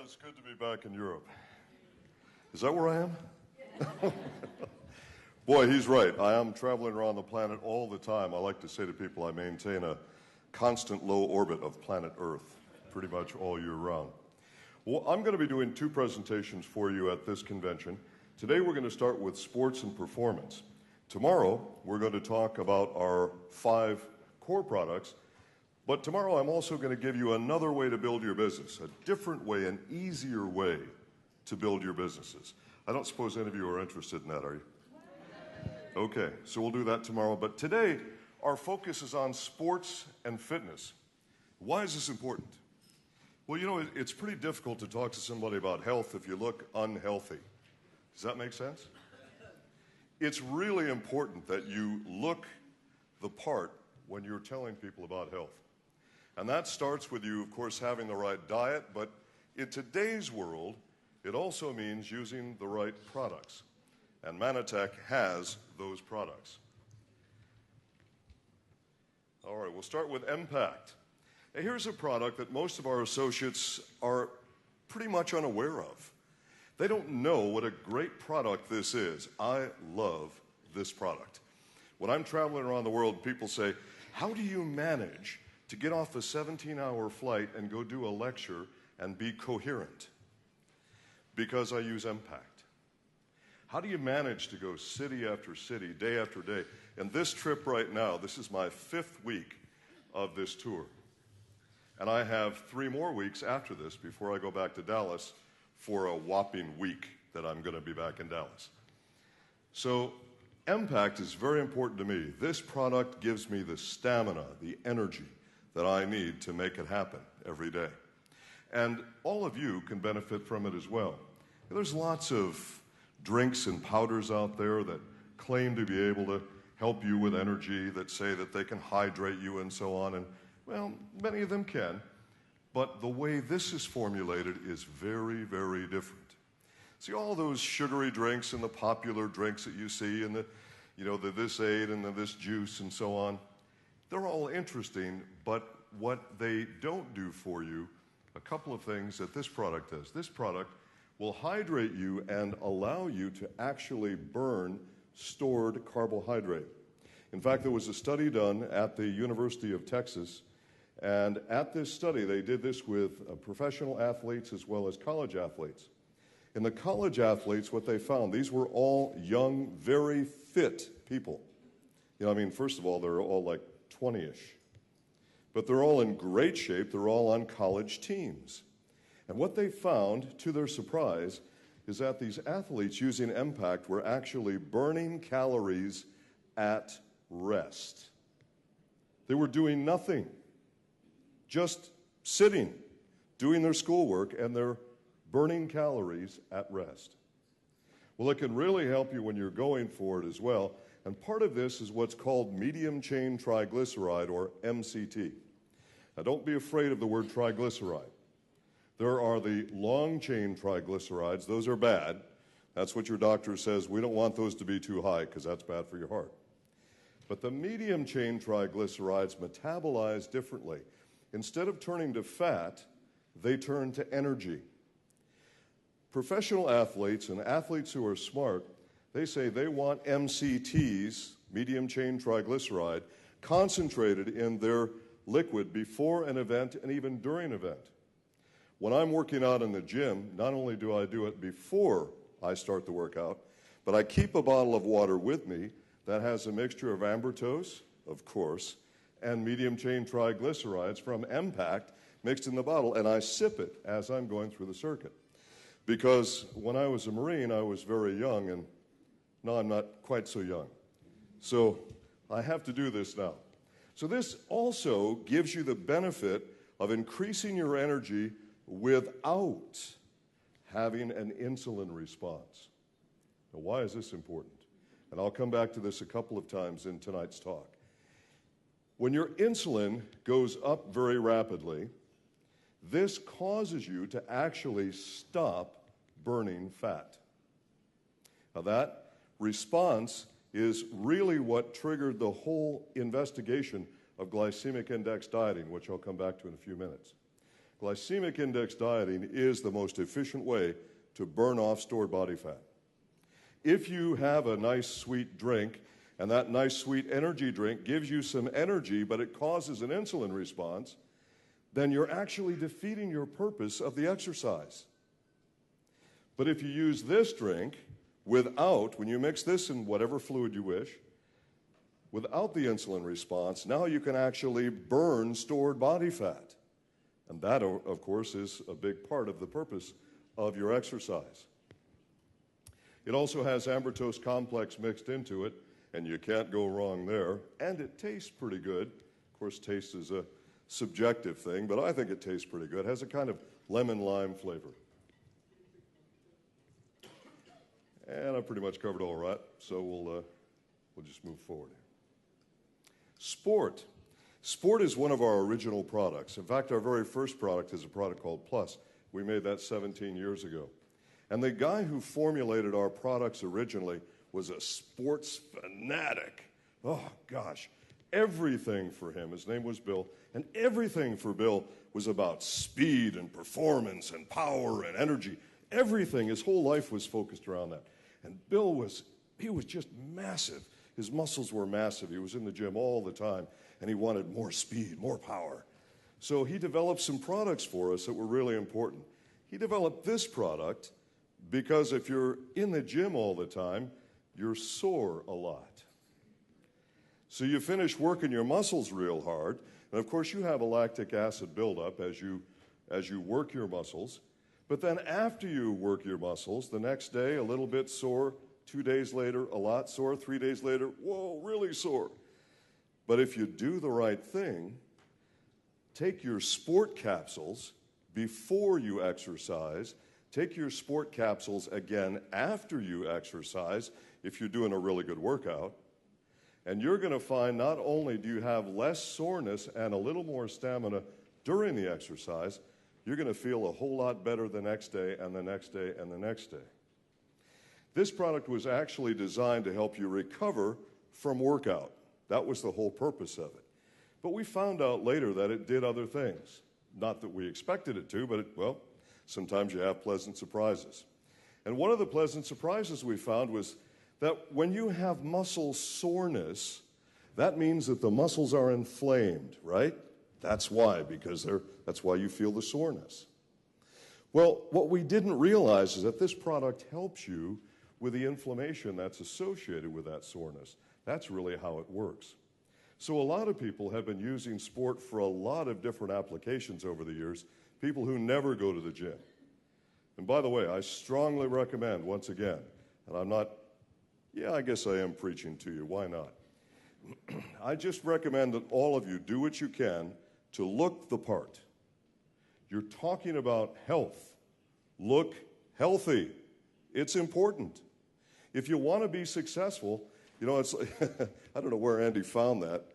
it's good to be back in Europe. Is that where I am? Boy, he's right. I am traveling around the planet all the time. I like to say to people I maintain a constant low orbit of planet Earth pretty much all year round. Well, I'm going to be doing two presentations for you at this convention. Today we're going to start with sports and performance. Tomorrow we're going to talk about our 5 core products. But tomorrow I'm also going to give you another way to build your business, a different way, an easier way to build your businesses. I don't suppose any of you are interested in that, are you? Okay, so we'll do that tomorrow. But today, our focus is on sports and fitness. Why is this important? Well, you know, it's pretty difficult to talk to somebody about health if you look unhealthy. Does that make sense? It's really important that you look the part when you're telling people about health. And that starts with you, of course, having the right diet, but in today's world, it also means using the right products. And Mannatech has those products. All right, we'll start with Impact. Now, here's a product that most of our associates are pretty much unaware of. They don't know what a great product this is. I love this product. When I'm traveling around the world, people say, how do you manage to get off a 17-hour flight and go do a lecture and be coherent? Because I use Impact. How do you manage to go city after city, day after day? And this trip right now, this is my 5th week of this tour. And I have 3 more weeks after this before I go back to Dallas for a whopping week that I'm going to be back in Dallas. So Impact is very important to me. This product gives me the stamina, the energy that I need to make it happen every day. And all of you can benefit from it as well. There's lots of drinks and powders out there that claim to be able to help you with energy, that say that they can hydrate you and so on. And, well, many of them can. But the way this is formulated is very, very different. See, all those sugary drinks and the popular drinks that you see and the this aid and the this juice and so on, they're all interesting, but what they don't do for you, a couple of things that this product does. This product will hydrate you and allow you to actually burn stored carbohydrate. In fact, there was a study done at the University of Texas, and at this study, they did this with professional athletes as well as college athletes. In the college athletes, what they found, these were all young, very fit people. First of all, they're all like 20-ish. But they're all in great shape. They're all on college teams. And what they found, to their surprise, is that these athletes using Impact were actually burning calories at rest. They were doing nothing, just sitting, doing their schoolwork, and they're burning calories at rest. Well, it can really help you when you're going for it as well. And part of this is what's called medium-chain triglyceride, or MCT. Now, don't be afraid of the word triglyceride. There are the long-chain triglycerides. Those are bad. That's what your doctor says. We don't want those to be too high because that's bad for your heart. But the medium-chain triglycerides metabolize differently. Instead of turning to fat, they turn to energy. Professional athletes and athletes who are smart, they say they want MCTs, medium-chain triglyceride, concentrated in their liquid before an event and even during an event. When I'm working out in the gym, not only do I do it before I start the workout, but I keep a bottle of water with me that has a mixture of ambertose, of course, and medium-chain triglycerides from Impact mixed in the bottle, and I sip it as I'm going through the circuit. Because when I was a Marine, I was very young, and now I'm not quite so young. So I have to do this now. So this also gives you the benefit of increasing your energy without having an insulin response. Now, why is this important? And I'll come back to this a couple of times in tonight's talk. When your insulin goes up very rapidly, this causes you to actually stop burning fat. Now, that response is really what triggered the whole investigation of glycemic index dieting, which I'll come back to in a few minutes. Glycemic index dieting is the most efficient way to burn off stored body fat. If you have a nice sweet drink, and that nice sweet energy drink gives you some energy, but it causes an insulin response, then you're actually defeating your purpose of the exercise. But if you use this drink without, when you mix this in whatever fluid you wish, without the insulin response, now you can actually burn stored body fat. And that, of course, is a big part of the purpose of your exercise. It also has ambertose complex mixed into it, and you can't go wrong there. And it tastes pretty good. Of course, taste is a subjective thing, but I think it tastes pretty good. It has a kind of lemon-lime flavor. And I've pretty much covered all right, so we'll just move forward here. Sport. Sport is one of our original products. In fact, our very first product is a product called Plus. We made that 17 years ago. And the guy who formulated our products originally was a sports fanatic. Oh, gosh. Everything for him, his name was Bill, and everything for Bill was about speed and performance and power and energy. Everything, his whole life was focused around that. And Bill was just massive. His muscles were massive. He was in the gym all the time, and he wanted more speed, more power. So he developed some products for us that were really important. He developed this product because if you're in the gym all the time, you're sore a lot. So you finish working your muscles real hard, and of course you have a lactic acid buildup as you work your muscles. But then after you work your muscles, the next day a little bit sore, 2 days later a lot sore, 3 days later, whoa, really sore. But if you do the right thing, take your sport capsules before you exercise, take your sport capsules again after you exercise if you're doing a really good workout, and you're going to find not only do you have less soreness and a little more stamina during the exercise, you're going to feel a whole lot better the next day and the next day and the next day. This product was actually designed to help you recover from workout. That was the whole purpose of it. But we found out later that it did other things. Not that we expected it to, but well, sometimes you have pleasant surprises. And one of the pleasant surprises we found was that when you have muscle soreness, that means that the muscles are inflamed, right? That's why, because that's why you feel the soreness. Well, what we didn't realize is that this product helps you with the inflammation that's associated with that soreness. That's really how it works. So a lot of people have been using sport for a lot of different applications over the years, people who never go to the gym. And by the way, I strongly recommend, once again, and I'm not, yeah, I guess I am preaching to you, why not? I just recommend that all of you do what you can to look the part. You're talking about health. Look healthy. It's important. If you want to be successful, you know, it's I don't know where Andy found that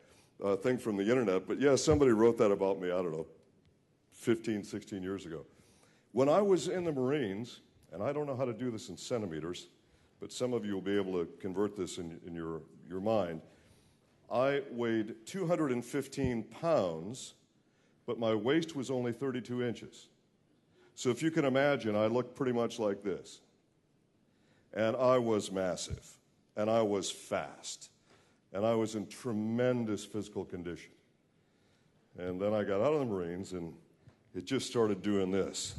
thing from the internet, but yeah, somebody wrote that about me, I don't know, 15, 16 years ago. When I was in the Marines, and I don't know how to do this in centimeters, but some of you will be able to convert this in your mind, I weighed 215 pounds, but my waist was only 32 inches. So if you can imagine, I looked pretty much like this. And I was massive, and I was fast, and I was in tremendous physical condition. And then I got out of the Marines, and it just started doing this.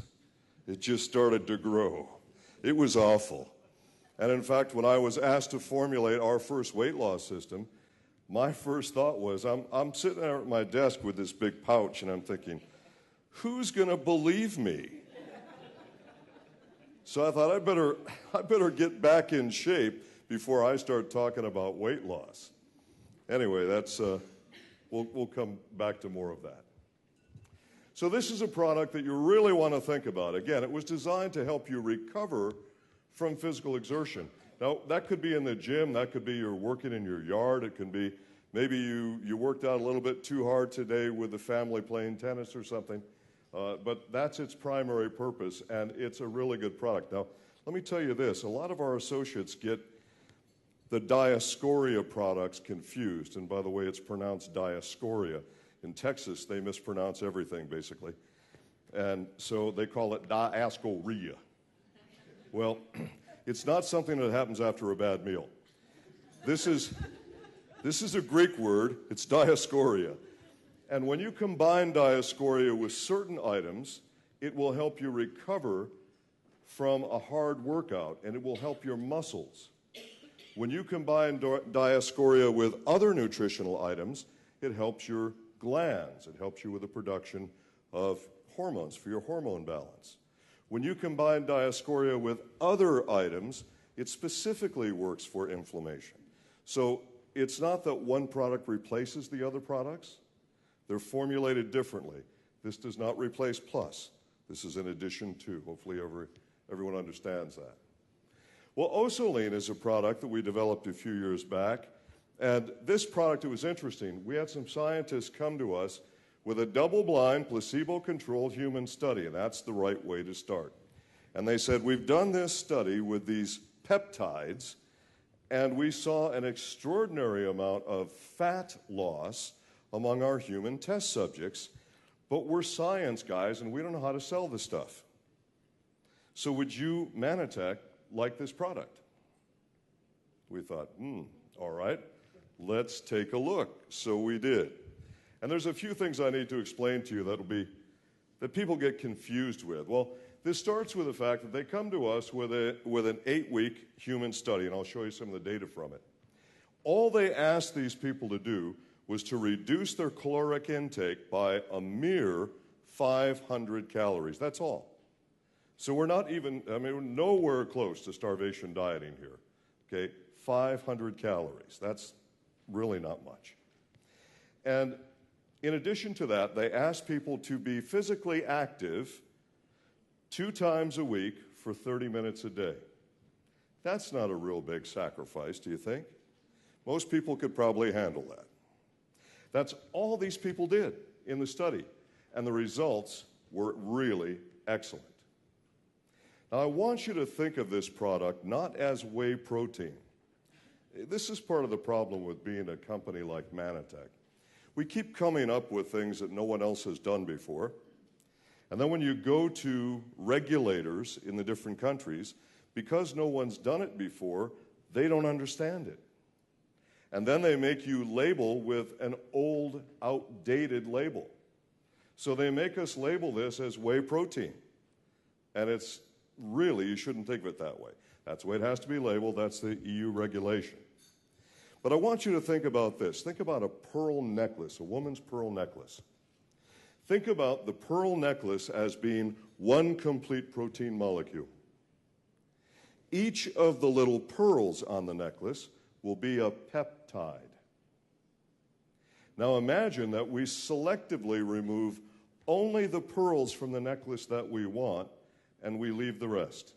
It just started to grow. It was awful. And in fact, when I was asked to formulate our first weight loss system, my first thought was, I'm sitting there at my desk with this big pouch, and I'm thinking, who's going to believe me? So I thought, I better get back in shape before I start talking about weight loss. Anyway, that's we'll come back to more of that. So this is a product that you really want to think about. Again, it was designed to help you recover from physical exertion. Now, that could be in the gym, that could be you're working in your yard, it can be maybe you worked out a little bit too hard today with the family playing tennis or something. But that's its primary purpose, and it's a really good product. Now, let me tell you this. A lot of our associates get the Diascoria products confused. And by the way, it's pronounced Diascoria. In Texas, they mispronounce everything, basically. And so they call it diascoria. Well, it's not something that happens after a bad meal. This is a Greek word. It's diascoria. And when you combine diascoria with certain items, it will help you recover from a hard workout, and it will help your muscles. When you combine diascoria with other nutritional items, it helps your glands. It helps you with the production of hormones for your hormone balance. When you combine diascoria with other items, it specifically works for inflammation. So it's not that one product replaces the other products. They're formulated differently. This does not replace plus. This is in addition to. Hopefully everyone understands that. Well, Osoline is a product that we developed a few years back. And this product, it was interesting. We had some scientists come to us with a double-blind, placebo-controlled human study, and that's the right way to start. And they said, we've done this study with these peptides, and we saw an extraordinary amount of fat loss among our human test subjects, but we're science guys, and we don't know how to sell this stuff. So would you, Mannatech, like this product? We thought, all right, let's take a look. So we did. And there's a few things I need to explain to you that people get confused with. Well, this starts with the fact that they come to us with an 8-week human study, and I'll show you some of the data from it. All they asked these people to do was to reduce their caloric intake by a mere 500 calories. That's all. So we're not even, we're nowhere close to starvation dieting here. Okay, 500 calories. That's really not much. And in addition to that, they asked people to be physically active 2 times a week for 30 minutes a day. That's not a real big sacrifice, do you think? Most people could probably handle that. That's all these people did in the study, and the results were really excellent. Now, I want you to think of this product not as whey protein. This is part of the problem with being a company like Mannatech. We keep coming up with things that no one else has done before. And then when you go to regulators in the different countries, because no one's done it before, they don't understand it. And then they make you label with an old, outdated label. So they make us label this as whey protein. And it's really, you shouldn't think of it that way. That's the way it has to be labeled. That's the EU regulation. But I want you to think about this. Think about a pearl necklace, a woman's pearl necklace. Think about the pearl necklace as being one complete protein molecule. Each of the little pearls on the necklace will be a peptide. Now imagine that we selectively remove only the pearls from the necklace that we want, and we leave the rest.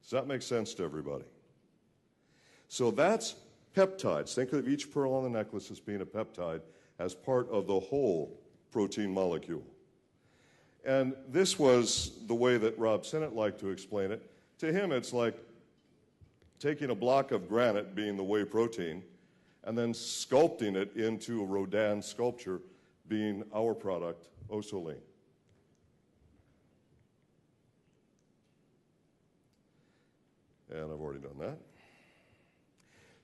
Does that make sense to everybody? So that's peptides. Think of each pearl on the necklace as being a peptide as part of the whole protein molecule. And this was the way that Rob Sinnott liked to explain it. To him, it's like taking a block of granite, being the whey protein, and then sculpting it into a Rodin sculpture, being our product, Osoline. And I've already done that.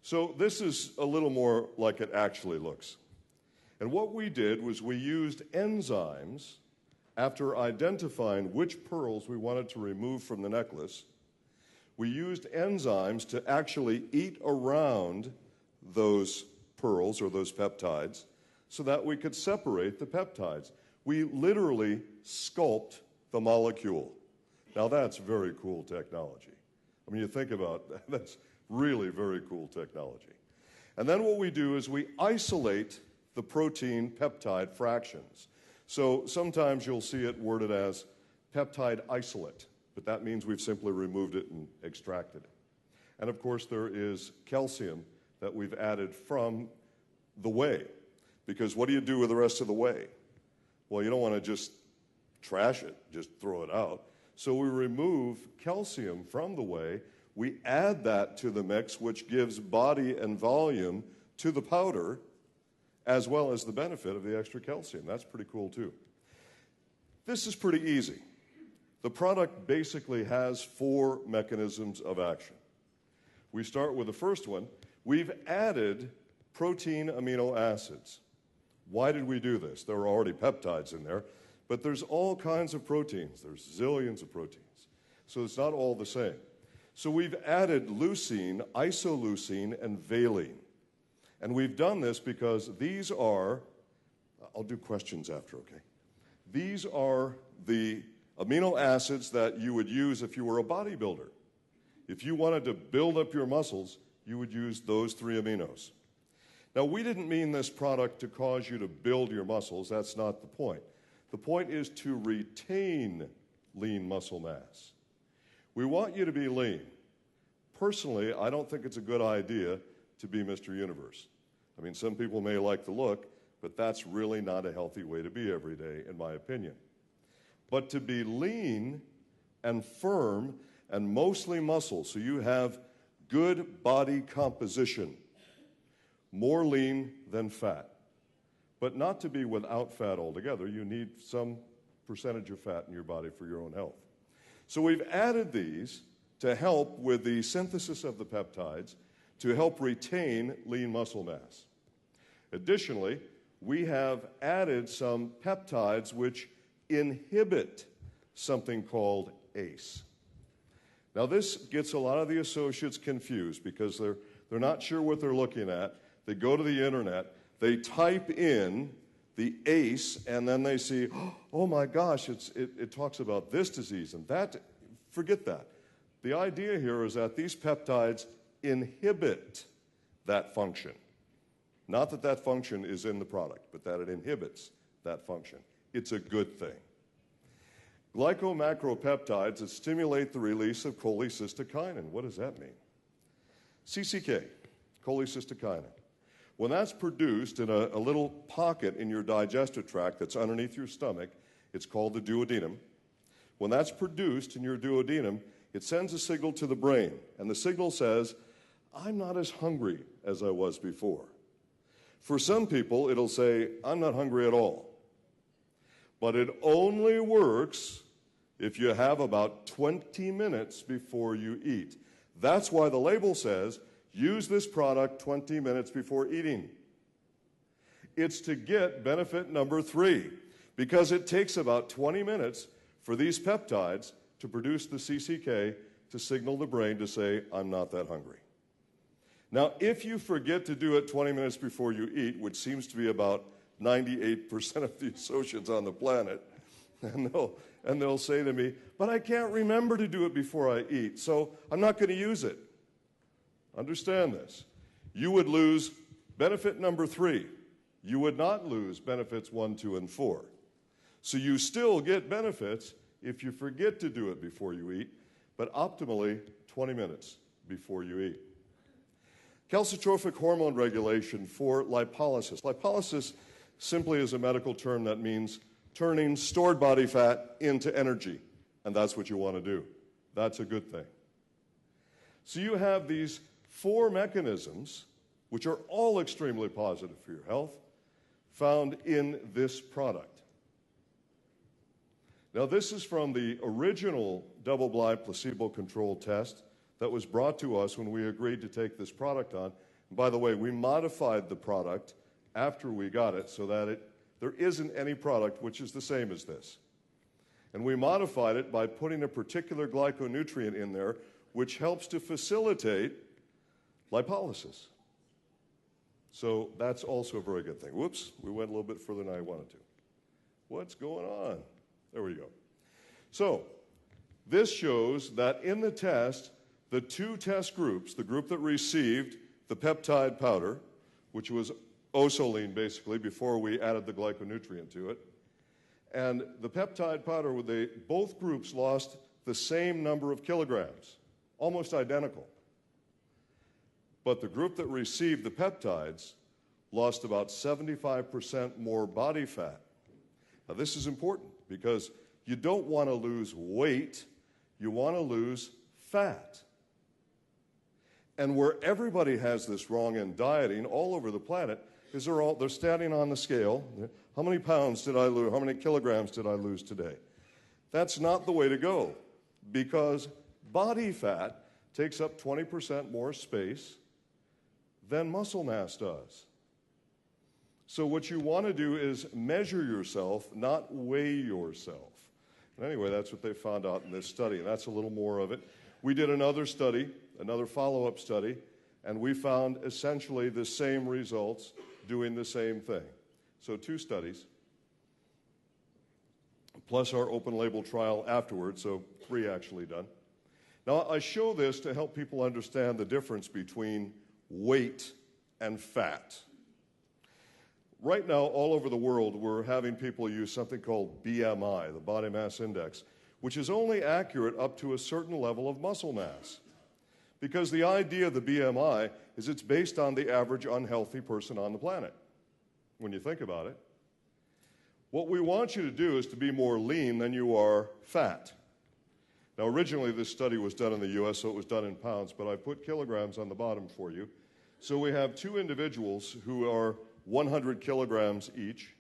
So this is a little more like it actually looks. And what we did was we used enzymes after identifying which pearls we wanted to remove from the necklace. We used enzymes to actually eat around those pearls or those peptides so that we could separate the peptides. We literally sculpt the molecule. Now that's very cool technology. I mean, you think about that, that's really very cool technology. And then what we do is we isolate the protein peptide fractions. So sometimes you'll see it worded as peptide isolate, but that means we've simply removed it and extracted it. And of course there is calcium that we've added from the whey, because what do you do with the rest of the whey? Well, you don't want to just trash it, just throw it out. So we remove calcium from the whey, we add that to the mix, which gives body and volume to the powder, as well as the benefit of the extra calcium. That's pretty cool too. This is pretty easy. The product basically has 4 mechanisms of action. We start with the first one. We've added protein amino acids. Why did we do this? There were already peptides in there, but there's all kinds of proteins. There's zillions of proteins. So it's not all the same. So we've added leucine, isoleucine, and valine. And we've done this because these are, I'll do questions after, okay? These are the amino acids that you would use if you were a bodybuilder. If you wanted to build up your muscles, you would use those 3 aminos. Now, we didn't mean this product to cause you to build your muscles. That's not the point. The point is to retain lean muscle mass. We want you to be lean. Personally, I don't think it's a good idea to be Mr. Universe. I mean, some people may like the look, but that's really not a healthy way to be every day, in my opinion. But to be lean and firm and mostly muscle, so you have good body composition, more lean than fat. But not to be without fat altogether. You need some percentage of fat in your body for your own health. So we've added these to help with the synthesis of the peptides to help retain lean muscle mass. Additionally, we have added some peptides which inhibit something called ACE. Now, this gets a lot of the associates confused because they're not sure what they're looking at. They go to the internet, they type in the ACE, and then they see, oh my gosh, it talks about this disease and that. Forget that. The idea here is that these peptides inhibit that function. Not that that function is in the product, but that it inhibits that function. It's a good thing. Glycomacropeptides that stimulate the release of cholecystokinin. What does that mean? CCK, cholecystokinin. When that's produced in a little pocket in your digestive tract that's underneath your stomach, it's called the duodenum. When that's produced in your duodenum, it sends a signal to the brain, and the signal says, I'm not as hungry as I was before. For some people, it'll say, I'm not hungry at all. But it only works if you have about 20 minutes before you eat. That's why the label says, use this product 20 minutes before eating. It's to get benefit number 3, because it takes about 20 minutes for these peptides to produce the CCK to signal the brain to say, I'm not that hungry. Now, if you forget to do it 20 minutes before you eat, which seems to be about 98% of the associates on the planet, and they'll say to me, but I can't remember to do it before I eat, so I'm not going to use it. Understand this. You would lose benefit number 3. You would not lose benefits 1, 2, and 4. So you still get benefits if you forget to do it before you eat, but optimally 20 minutes before you eat. Calcitrophic hormone regulation for lipolysis. Lipolysis simply is a medical term that means turning stored body fat into energy, and that's what you want to do. That's a good thing. So you have these 4 mechanisms, which are all extremely positive for your health, found in this product. Now, this is from the original double-blind placebo-controlled test that was brought to us when we agreed to take this product on. And by the way, we modified the product after we got it so that there isn't any product which is the same as this. And we modified it by putting a particular glyconutrient in there which helps to facilitate lipolysis. So that's also a very good thing. Whoops, we went a little bit further than I wanted to. What's going on? There we go. So this shows that in the test, the 2 test groups, the group that received the peptide powder, which was Osoline basically before we added the glyconutrient to it, and the peptide powder, both groups lost the same number of kilograms, almost identical. But the group that received the peptides lost about 75% more body fat. Now this is important because you don't want to lose weight, you want to lose fat. And where everybody has this wrong in dieting all over the planet, is they're standing on the scale. How many pounds did I lose? How many kilograms did I lose today? That's not the way to go, because body fat takes up 20% more space than muscle mass does. So what you want to do is measure yourself, not weigh yourself. And anyway, that's what they found out in this study, and that's a little more of it. We did another study, another follow-up study, and we found essentially the same results doing the same thing. So 2 studies, plus our open-label trial afterwards, so 3 actually done. Now, I show this to help people understand the difference between weight and fat. Right now, all over the world, we're having people use something called BMI, the body mass index, which is only accurate up to a certain level of muscle mass. Because the idea of the BMI is it's based on the average unhealthy person on the planet, when you think about it. What we want you to do is to be more lean than you are fat. Now, originally, this study was done in the US, so it was done in pounds, but I put kilograms on the bottom for you. So we have 2 individuals who are 100 kilograms each,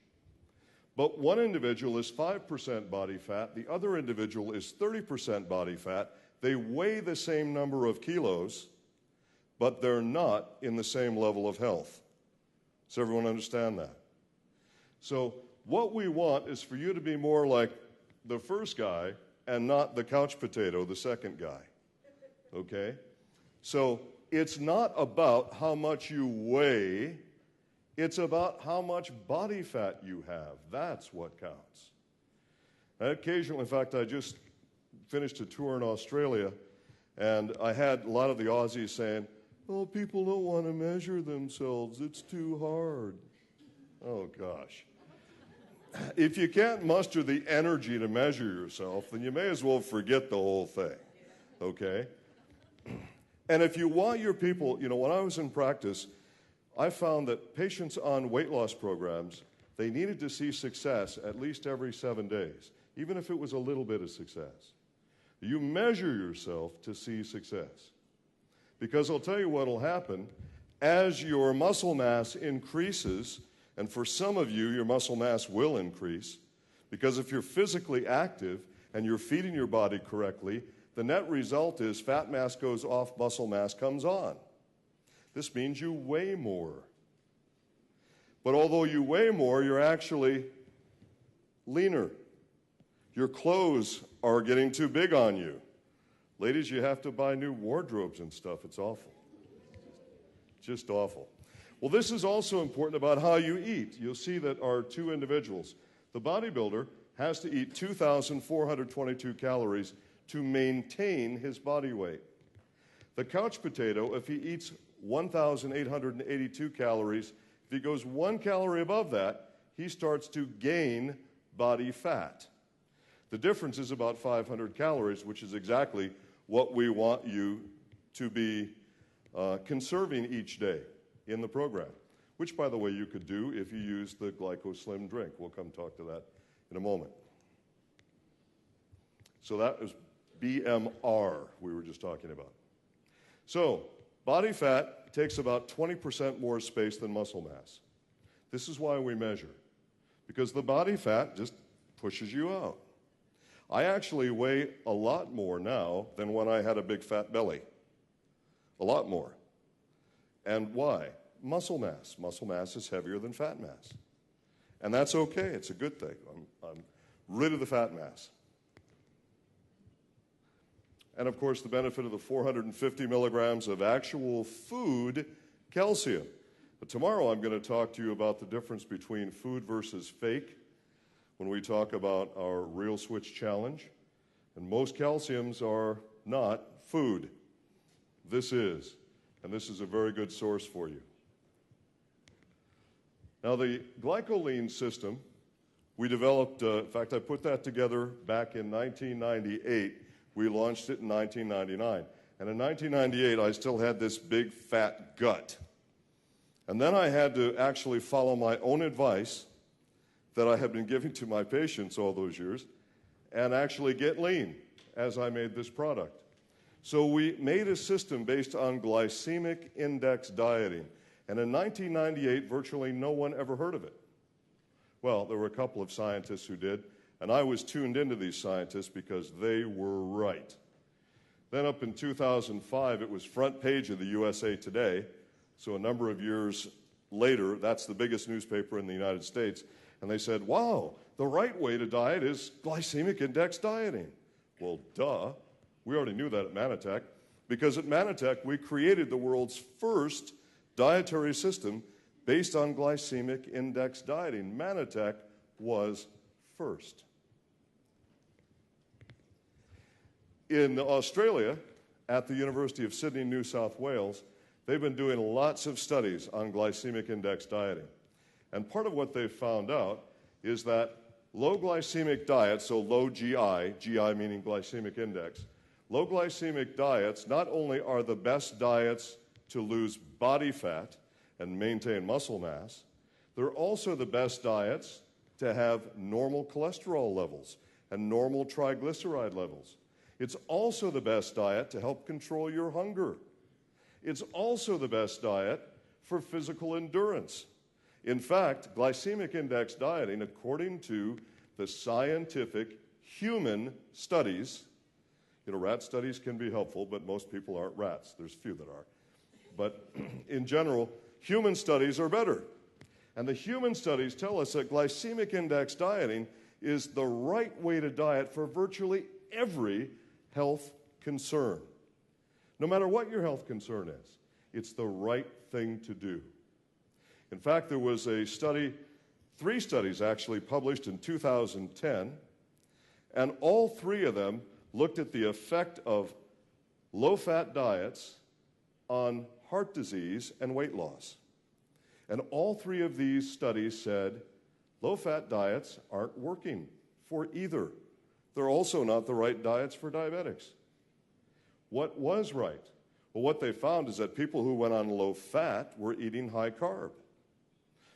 but one individual is 5% body fat, the other individual is 30% body fat. They weigh the same number of kilos, but they're not in the same level of health. Does everyone understand that? So what we want is for you to be more like the first guy and not the couch potato, the second guy, okay? So it's not about how much you weigh, it's about how much body fat you have. That's what counts. And occasionally, in fact, I just finished a tour in Australia, and I had a lot of the Aussies saying, oh, people don't want to measure themselves, it's too hard. Oh, gosh. If you can't muster the energy to measure yourself, then you may as well forget the whole thing, okay? And if you want your people, you know, when I was in practice, I found that patients on weight loss programs, they needed to see success at least every 7 days, even if it was a little bit of success. You measure yourself to see success. Because I'll tell you what will happen, as your muscle mass increases, and for some of you, your muscle mass will increase, because if you're physically active and you're feeding your body correctly, the net result is fat mass goes off, muscle mass comes on. This means you weigh more. But although you weigh more, you're actually leaner. Your clothes are getting too big on you. Ladies, you have to buy new wardrobes and stuff. It's awful. Just awful. Well, this is also important about how you eat. You'll see that our 2 individuals, the bodybuilder has to eat 2,422 calories to maintain his body weight. The couch potato, if he eats 1,882 calories, if he goes 1 calorie above that, he starts to gain body fat. The difference is about 500 calories, which is exactly what we want you to be conserving each day in the program, which, by the way, you could do if you use the GlycoSlim drink. We'll come talk to that in a moment. So that is BMR we were just talking about. So body fat takes about 20% more space than muscle mass. This is why we measure, because the body fat just pushes you out. I actually weigh a lot more now than when I had a big fat belly. A lot more. And why? Muscle mass. Muscle mass is heavier than fat mass. And that's okay. It's a good thing. I'm rid of the fat mass. And, of course, the benefit of the 450 milligrams of actual food calcium. But tomorrow I'm going to talk to you about the difference between food versus fake when we talk about our Real Switch Challenge. And most calciums are not food. This is. And this is a very good source for you. Now, the glycoline system, we developed, in fact, I put that together back in 1998. We launched it in 1999. And in 1998, I still had this big, fat gut. And then I had to actually follow my own advice that I had been giving to my patients all those years and actually get lean as I made this product. So we made a system based on glycemic index dieting. And in 1998, virtually no one ever heard of it. Well, there were a couple of scientists who did, and I was tuned into these scientists because they were right. Then up in 2005, it was front page of the USA Today. So a number of years later, that's the biggest newspaper in the United States. And they said, wow, the right way to diet is glycemic index dieting. Well, duh. We already knew that at Mannatech, because at Mannatech, we created the world's first dietary system based on glycemic index dieting. Mannatech was first. In Australia, at the University of Sydney, New South Wales, they've been doing lots of studies on glycemic index dieting. And part of what they've found out is that low glycemic diets, so low GI, GI meaning glycemic index, low glycemic diets not only are the best diets to lose body fat and maintain muscle mass, they're also the best diets to have normal cholesterol levels and normal triglyceride levels. It's also the best diet to help control your hunger. It's also the best diet for physical endurance. In fact, glycemic index dieting, according to the scientific human studies, rat studies can be helpful, but most people aren't rats. There's few that are. But in general, human studies are better. And the human studies tell us that glycemic index dieting is the right way to diet for virtually every health concern. No matter what your health concern is, it's the right thing to do. In fact, there was a study, 3 studies actually published in 2010, and all 3 of them looked at the effect of low-fat diets on heart disease and weight loss. And all 3 of these studies said low-fat diets aren't working for either. They're also not the right diets for diabetics. What was right? Well, what they found is that people who went on low-fat were eating high-carb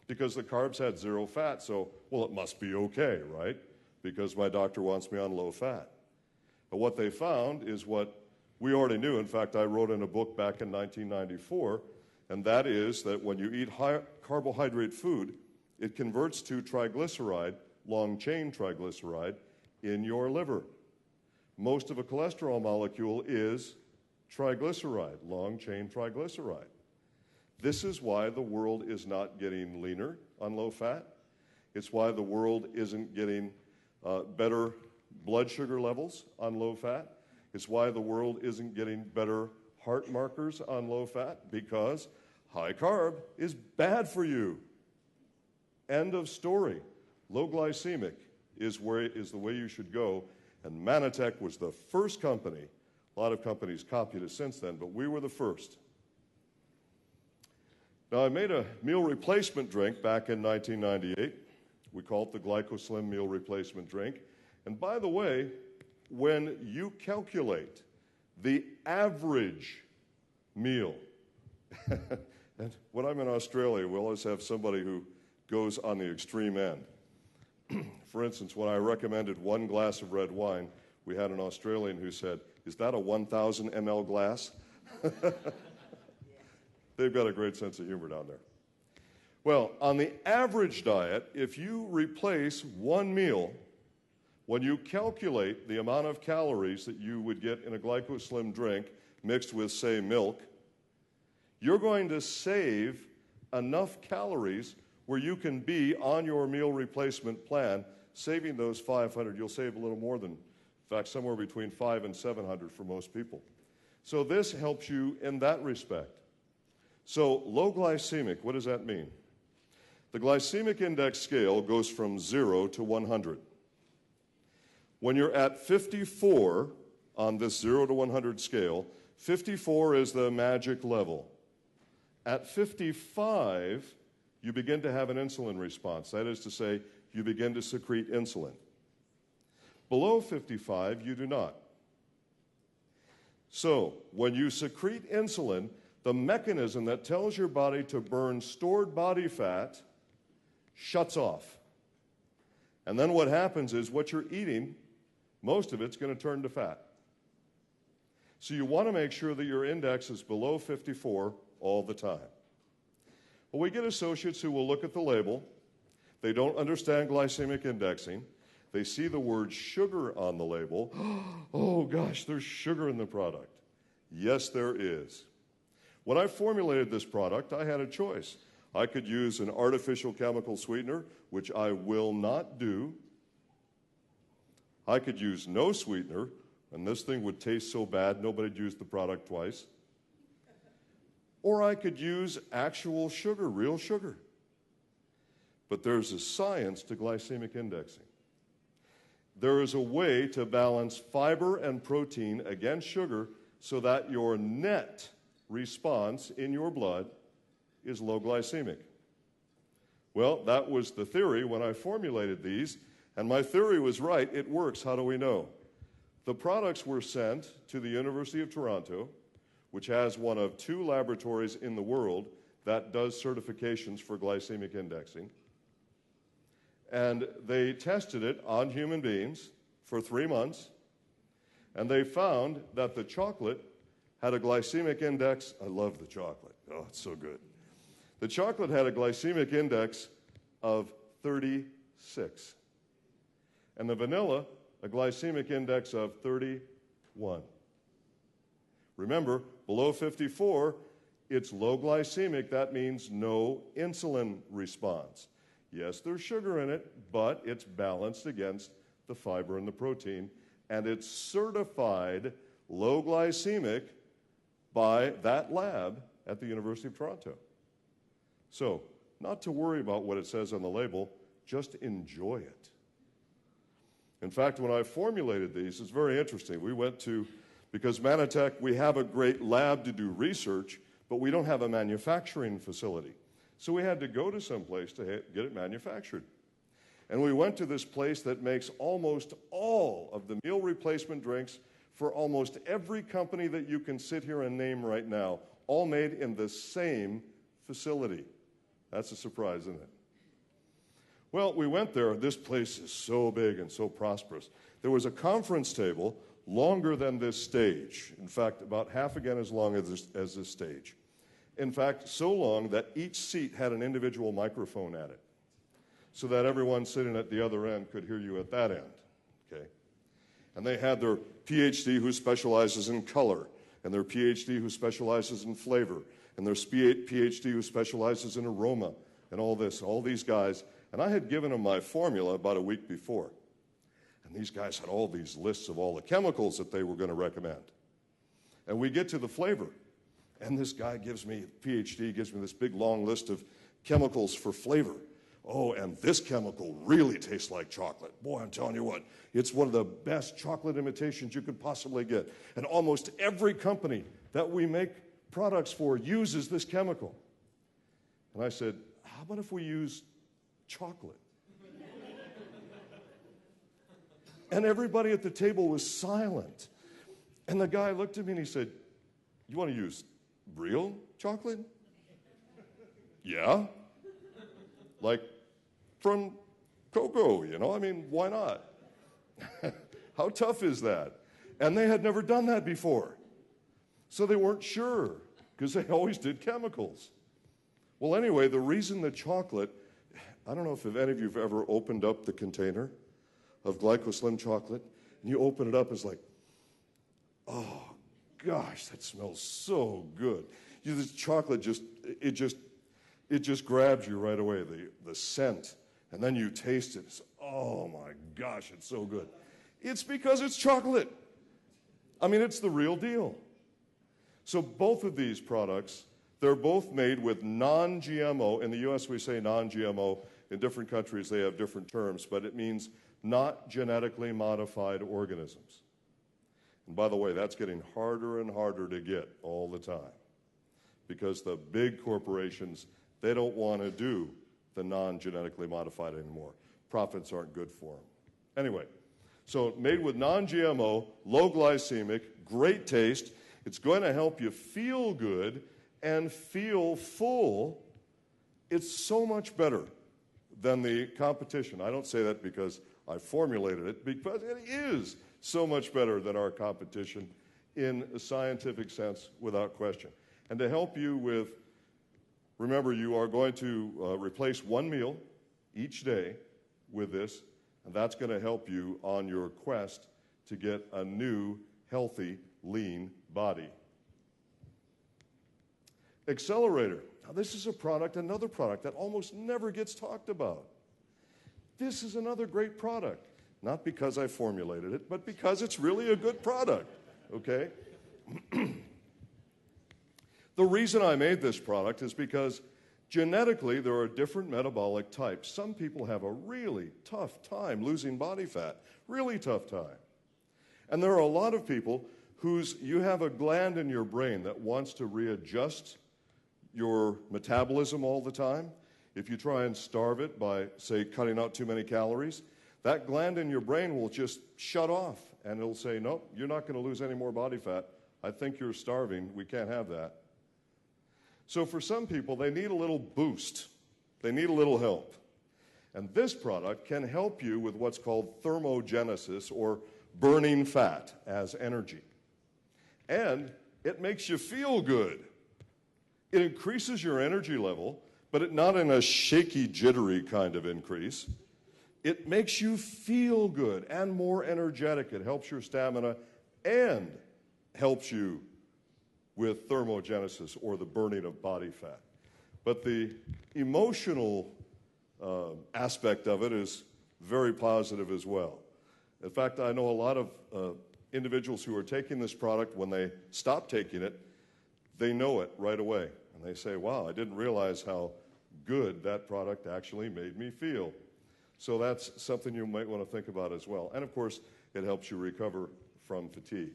because the carbs had 0 fat, so, well, it must be okay, right? Because my doctor wants me on low-fat. But what they found is what we already knew. In fact, I wrote in a book back in 1994, and that is that when you eat high carbohydrate food, it converts to triglyceride, long-chain triglyceride, in your liver. Most of a cholesterol molecule is triglyceride, long-chain triglyceride. This is why the world is not getting leaner on low fat. It's why the world isn't getting better blood sugar levels on low fat. It's why the world isn't getting better heart markers on low fat, because high carb is bad for you. End of story. Low glycemic is the way you should go. And Mannatech was the first company. A lot of companies copied us since then, but we were the first. Now, I made a meal replacement drink back in 1998. We call it the GlycoSlim meal replacement drink. And by the way, when you calculate the average meal, and when I'm in Australia, we always have somebody who goes on the extreme end. For instance, when I recommended 1 glass of red wine, we had an Australian who said, "Is that a 1,000 ml glass?" They've got a great sense of humor down there. Well, on the average diet, if you replace one meal, when you calculate the amount of calories that you would get in a GlycoSlim drink mixed with, say, milk, you're going to save enough calories where you can be on your meal replacement plan, saving those 500. You'll save a little more than, in fact, somewhere between 500 and 700 for most people. So this helps you in that respect. So low glycemic, what does that mean? The glycemic index scale goes from 0 to 100. When you're at 54 on this 0 to 100 scale, 54 is the magic level. At 55, you begin to have an insulin response. That is to say, you begin to secrete insulin. Below 55, you do not. So, when you secrete insulin, the mechanism that tells your body to burn stored body fat shuts off. And then what happens is what you're eating, most of it's going to turn to fat. So you want to make sure that your index is below 54 all the time. Well, we get associates who will look at the label. They don't understand glycemic indexing. They see the word sugar on the label. Oh, gosh, there's sugar in the product. Yes, there is. When I formulated this product, I had a choice. I could use an artificial chemical sweetener, which I will not do. I could use no sweetener, and this thing would taste so bad nobody'd use the product twice. Or I could use actual sugar, real sugar. But there's a science to glycemic indexing. There is a way to balance fiber and protein against sugar so that your net response in your blood is low glycemic. Well, that was the theory when I formulated these, and my theory was right. It works. How do we know? The products were sent to the University of Toronto, which has one of 2 laboratories in the world that does certifications for glycemic indexing. And they tested it on human beings for 3 months, and they found that the chocolate had a glycemic index. I love the chocolate. Oh, it's so good. The chocolate had a glycemic index of 36, and the vanilla a glycemic index of 31. Remember, below 54, it's low glycemic. That means no insulin response. Yes, there's sugar in it, but it's balanced against the fiber and the protein, and it's certified low glycemic by that lab at the University of Toronto. So, not to worry about what it says on the label, just enjoy it. In fact, when I formulated these, it's very interesting. We went to, because Mannatech, we have a great lab to do research, but we don't have a manufacturing facility. So we had to go to some place to get it manufactured. And we went to this place that makes almost all of the meal replacement drinks for almost every company that you can sit here and name right now, all made in the same facility. That's a surprise, isn't it? Well, we went there. This place is so big and so prosperous. There was a conference table longer than this stage. In fact, about half again as long as this stage. In fact, so long that each seat had an individual microphone at it, so that everyone sitting at the other end could hear you at that end, okay? And they had their PhD who specializes in color, and their PhD who specializes in flavor, and their PhD who specializes in aroma, and all this, all these guys. And I had given them my formula about a week before. And these guys had all these lists of all the chemicals that they were going to recommend. And we get to the flavor. And this guy gives me, PhD, gives me this big long list of chemicals for flavor. Oh, and this chemical really tastes like chocolate. Boy, I'm telling you what, it's one of the best chocolate imitations you could possibly get. And almost every company that we make products for uses this chemical. And I said, how about if we use chocolate? And everybody at the table was silent. And the guy looked at me and he said, you want to use real chocolate? Yeah. Like from cocoa, you know? I mean, why not? How tough is that? And they had never done that before. So they weren't sure, because they always did chemicals. Well, anyway, the reason the chocolate, I don't know if any of you have ever opened up the container of GlycoSlim chocolate, and you open it up, it's like, oh, gosh, that smells so good. This chocolate it just grabs you right away, the scent, and then you taste it. It's, oh, my gosh, it's so good. It's because it's chocolate. I mean, it's the real deal. So both of these products, they're both made with non-GMO. In the U.S., we say non-GMO. In different countries, they have different terms, but it means not genetically modified organisms. And by the way, that's getting harder and harder to get all the time, because the big corporations, they don't want to do the non-genetically modified anymore. Profits aren't good for them. Anyway, so made with non-GMO, low glycemic, great taste. It's going to help you feel good and feel full. It's so much better than the competition. I don't say that because I formulated it, because it is so much better than our competition in a scientific sense, without question. And to help you with Remember, you are going to replace one meal each day with this, and that's going to help you on your quest to get a new, healthy, lean body. Accelerator. Now, this is another product that almost never gets talked about. This is another great product. Not because I formulated it, but because it's really a good product, okay? The reason I made this product is because genetically there are different metabolic types. Some people have a really tough time losing body fat, really tough time. And there are a lot of people you have a gland in your brain that wants to readjust your metabolism all the time. If you try and starve it by, say, cutting out too many calories, that gland in your brain will just shut off, and it'll say, nope, you're not going to lose any more body fat. I think you're starving. We can't have that. So for some people, they need a little boost. They need a little help. And this product can help you with what's called thermogenesis, or burning fat as energy. And it makes you feel good. It increases your energy level, but not in a shaky, jittery kind of increase. It makes you feel good and more energetic. It helps your stamina and helps you with thermogenesis, or the burning of body fat. But the emotional aspect of it is very positive as well. In fact, I know a lot of individuals who are taking this product, when they stop taking it, they know it right away. And they say, wow, I didn't realize how good that product actually made me feel. So that's something you might want to think about as well. And of course, it helps you recover from fatigue.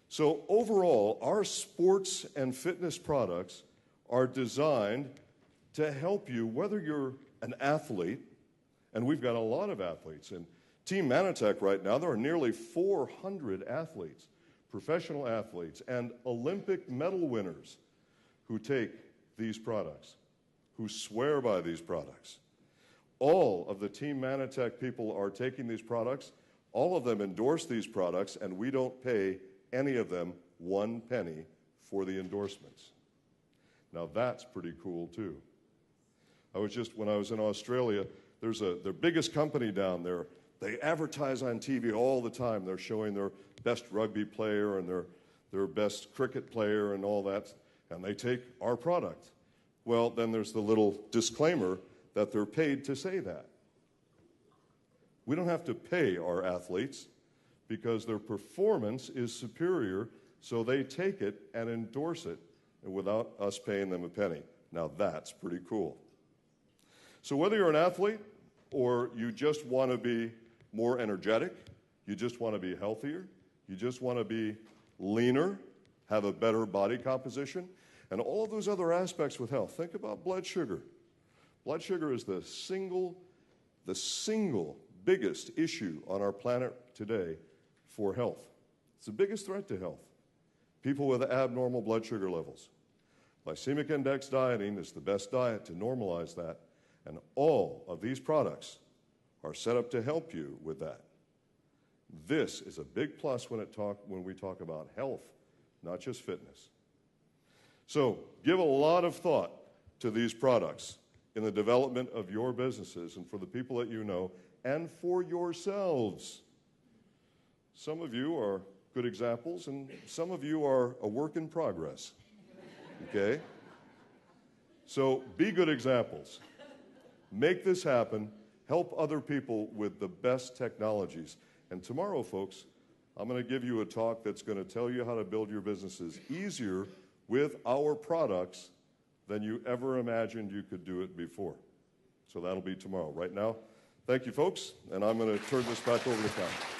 So overall, our sports and fitness products are designed to help you, whether you're an athlete, and we've got a lot of athletes. In Team Mannatech right now, there are nearly 400 athletes, professional athletes, and Olympic medal winners who take these products, who swear by these products. All of the Team Mannatech people are taking these products. All of them endorse these products, and we don't pay any of them 1 penny for the endorsements. Now that's pretty cool too. When I was in Australia, there's their biggest company down there. They advertise on TV all the time. They're showing their best rugby player and their best cricket player and all that, and they take our product. Well, then there's the little disclaimer that they're paid to say that. We don't have to pay our athletes because their performance is superior, so they take it and endorse it without us paying them a penny. Now that's pretty cool. So whether you're an athlete or you just want to be more energetic, you just want to be healthier, you just want to be leaner, have a better body composition, and all of those other aspects with health. Think about blood sugar. Blood sugar is the single biggest issue on our planet today for health. It's the biggest threat to health. People with abnormal blood sugar levels. Glycemic index dieting is the best diet to normalize that, and all of these products are set up to help you with that. This is a big plus when we talk about health, not just fitness. So give a lot of thought to these products in the development of your businesses and for the people that you know and for yourselves. Some of you are good examples and some of you are a work in progress, okay? So be good examples. Make this happen. Help other people with the best technologies. And tomorrow, folks, I'm going to give you a talk that's going to tell you how to build your businesses easier with our products than you ever imagined you could do it before. So that'll be tomorrow. Right now, thank you, folks, and I'm going to turn this back over to Tom.